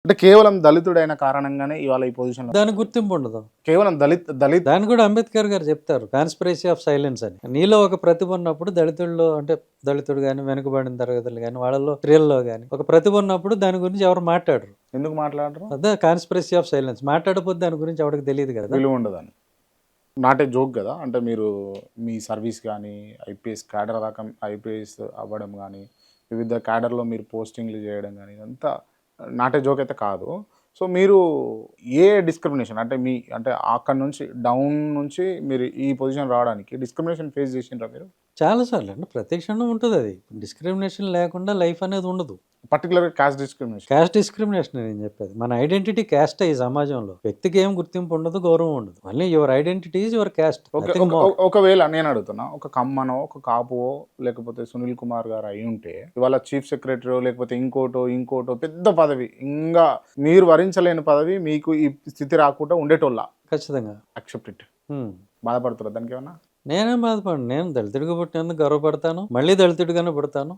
అంటే కేవలం దళితుడైన కారణంగానే ఇవాళ ఈ పొజిషన్‌లో దానికి గుర్తింపు ఉండదు. కేవలం దళిత్ దాన్ని కూడా అంబేద్కర్ గారు చెప్తారు, కాన్స్పిరసీ ఆఫ్ సైలెన్స్ అని. నీలో ఒక ప్రతిభ ఉన్నప్పుడు దళితుల్లో అంటే దళితుడు గాని, వెనుకబడిన తరగతులు గాని, వాళ్ళలో స్త్రీలలో గాని ఒక ప్రతిభ ఉన్నప్పుడు దాని గురించి ఎవరు మాట్లాడరు. ఎందుకు మాట్లాడరు? అదే కాన్స్పిరసీ ఆఫ్ సైలెన్స్. మాట్లాడకపోతే దాని గురించి ఎవరికి తెలియదు కదా. విలువ ఉండదని. నాట్ ఏ జోక్ గదా! అంటే మీరు మీ సర్వీస్ గానీ, ఐపీఎస్ క్యాడర్ దాకా ఐపీఎస్ అవ్వడం గానీ, వివిధ క్యాడర్‌లో మీరు పోస్టింగ్‌లు జేయడం గానీ, ఇదంతా నాట్ ఏ జోక్ అయితే కాదు. సో, మీరు ఏ డిస్క్రిమినేషన్ అంటే అంటే అక్కడి నుంచి డౌన్ నుంచి మీరు ఈ పొజిషన్ రావడానికి డిస్క్రిమినేషన్ ఫేస్ జేసిండ్రా మీరు? చాలా సార్లు అంటే ప్రతి క్షణం ఉంటుంది అది. డిస్క్రిమినేషన్ లేకుండా లైఫ్ అనేది ఉండదు. పర్టిక్యులర్‌గా కాస్ట్ డిస్క్రిమినేషన్. క్యాస్ట్ డిస్క్రిమినేషన్ నేను చెప్పేది. మన ఐడెంటిటీ క్యాస్టే ఈ సమాజంలో. వ్యక్తికి ఏం గుర్తింపు ఉండదు, గౌరవం ఉండదు. Only your identity is your caste. Okay. Nothing more. ఒకవేళ నేను అడుగుతున్నా, ఒక కమ్మనో, ఒక కాపువో, లేకపోతే సునీల్ కుమార్ గారు అయ్యుంటే, ఇవాళ చీఫ్ సెక్రటరీయో, లేకపోతే ఇంకోటో పెద్ద పదవి, ఇంగా మీరు వరించలేని పదవి మీకు ఈ స్థితి రాకుండా ఉండేటోళ్ళా? ఖచ్చితంగా. Accept it. హ్మ్. బాధపడుతుర్రా దానికేమన్నా? నేనేం బాధపడను. నేను దళితుడిగా పుట్టినందుకు గర్వపడతాను. మళ్ళీ దళితుడిగానే పుడతాను.